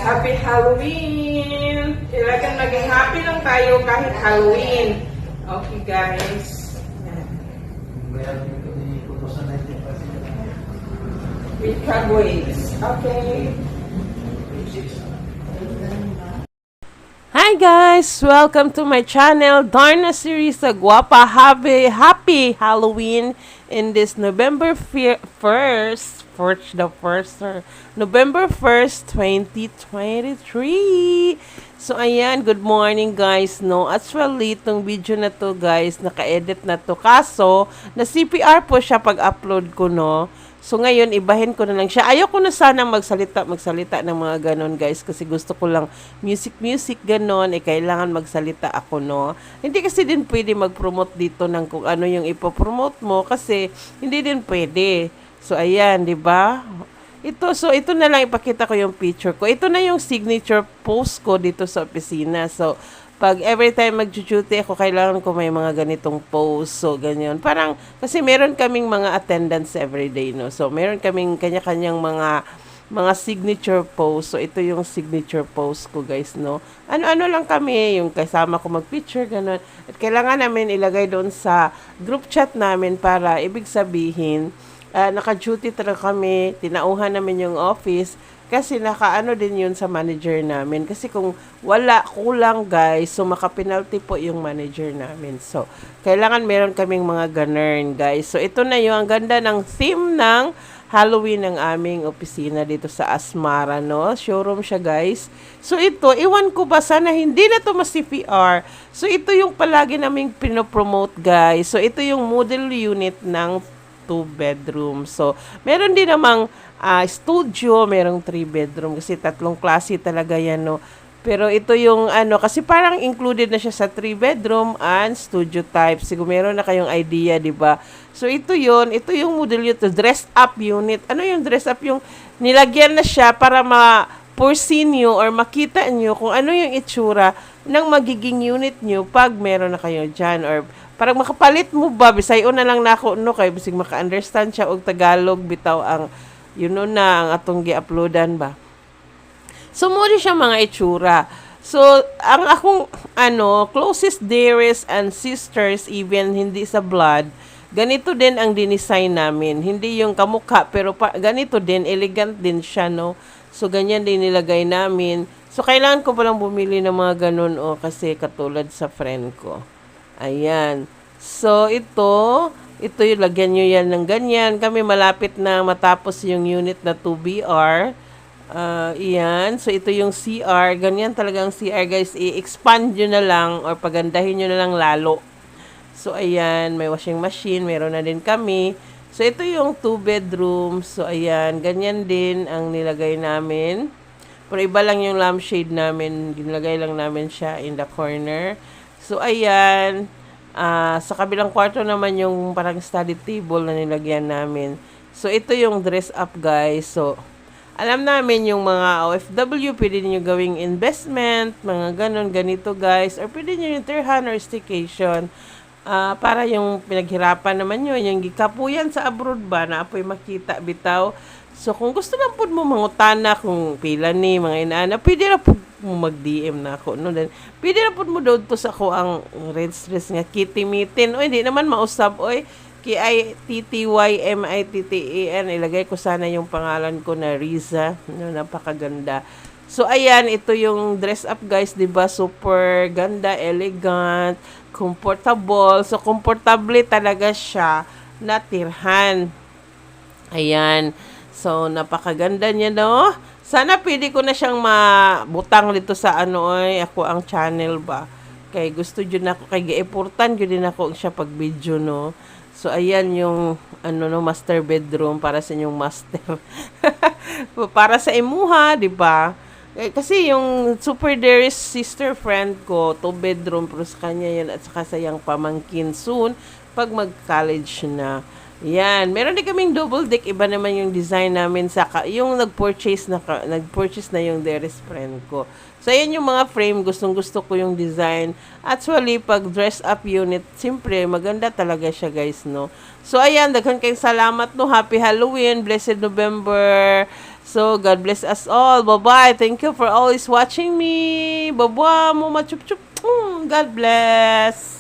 Happy Halloween! Kailangan maging happy lang tayo kahit Halloween. Okay, guys. We can wait. Okay. Hi guys! Welcome to my channel, Darna Series sa Guapa. Happy Halloween in this November 1st, November 1st, 2023. So ayan, good morning guys, no? Actually, itong video na to guys, naka-edit na to. Kaso, na CPR po siya pag-upload ko, no? So ngayon, ibahin ko na lang siya. Ayoko na sana magsalita ng mga ganon guys. Kasi gusto ko lang music, ganon. Kailangan magsalita ako, no? Hindi kasi din pwede mag-promote dito ng kung ano yung ipopromote mo. Kasi hindi din pwede. So ayan, di ba? Ito na lang ipakita ko yung picture ko. Ito na yung signature post ko dito sa opisina. So, pag every time mag-duty ako, kailangan ko may mga ganitong post. So, ganyan. Parang, kasi meron kaming mga attendance everyday, no? So, meron kaming kanya-kanyang mga signature post. So, ito yung signature post ko, guys, no? Ano-ano lang kami, yung kasama ko mag-picture, gano'n. At kailangan namin ilagay doon sa group chat namin para, ibig sabihin, naka-duty talaga kami, tinauhan namin yung office, kasi nakaano din yun sa manager namin. Kasi kung wala, kulang guys, so maka-penalty po yung manager namin. So, kailangan meron kaming mga ganern guys. So, ito na yung ang ganda ng theme ng Halloween ng aming opisina dito sa Asmara, no? Showroom siya guys. So, ito, iwan ko ba, sana hindi na to mas-CPR. So, ito yung palagi naming pinopromote guys. So, ito yung model unit ng 2-bedroom. So, meron din namang studio, merong 3-bedroom kasi tatlong klase talaga yan, no. Pero ito yung kasi parang included na siya sa 3-bedroom and studio type. Siguro meron na kayong idea, 'di ba? So ito yung model unit, dress up unit. Ano yung dress up? Yung nilagyan na siya para ma-foresee nyo or makita nyo kung ano yung itsura ng magiging unit nyo pag meron na kayo dyan, or parang makapalit mo ba, bisayo na lang nako no, kay bisig maka-understand siya og Tagalog bitaw ang ang atong gi-uploadan ba. So mo siya mga itsura. So ang akong closest dearest and sisters, even hindi sa blood, ganito din ang dinesign namin. Hindi yung kamukha pero ganito din, elegant din siya, no. So ganyan din nilagay namin. So kailangan ko palang bumili ng mga ganun kasi katulad sa friend ko. Ayan. So, ito yung lagyan nyo yan ng ganyan. Kami malapit na matapos yung unit na 2BR. Iyan. So, ito yung CR. Ganyan talagang CR, guys. I-expand nyo na lang or pagandahin nyo na lang lalo. So, ayan. May washing machine. Meron na din kami. So, ito yung 2-bedroom. So, ayan. Ganyan din ang nilagay namin. Pero iba lang yung lampshade namin. Ginagay lang namin siya in the corner. So, ayan. Sa kabilang kwarto naman yung parang study table na nilagyan namin. So, ito yung dress up, guys. So, alam namin yung mga OFW, pwede nyo gawing investment, mga ganon, ganito, guys. Or pwede nyo yung tirhan or staycation. Para yung pinaghirapan naman nyo, yung gikapuyan sa abroad ba, na apoy makita, bitaw. So, kung gusto lang po mo mangutana kung pila ni mga inaana, pwede na po mo mag-DM na ako. No? Then, pwede na po mo doon to sa ako ang red stress nga kitty mitin. O, hindi naman mausap. Oy, KITTYMITTEN. Ilagay ko sana yung pangalan ko na Riza. No, napakaganda. So, ayan, ito yung dress up, guys. Diba? Super ganda, elegant, comfortable. So, comfortable talaga siya na tirhan. Ayan. So, napakaganda niya, no? Sana pwede ko na siyang mabutang dito sa ako ang channel ba. Kay gusto dyan ako, kay ga-importand ko din ako siya pag video, no? So, ayan yung, master bedroom para sa inyong master. Para sa imuha, di ba? Kasi yung super dearest sister friend ko, 2-bedroom, pero sa kanya yan at saka sa yung pamangkin soon, pag mag-college na. Yan, meron din kaming double deck, iba naman yung design namin sa yung nag-purchase na yung dearest friend ko. So ayan yung mga frame, gustong-gusto ko yung design. Actually, pag dress up unit, simpre maganda talaga siya, guys, no. So ayan, daghan kayong salamat, no. Happy Halloween, blessed November. So, God bless us all. Bye-bye. Thank you for always watching me. Bye-bye. Mama chup chup. God bless.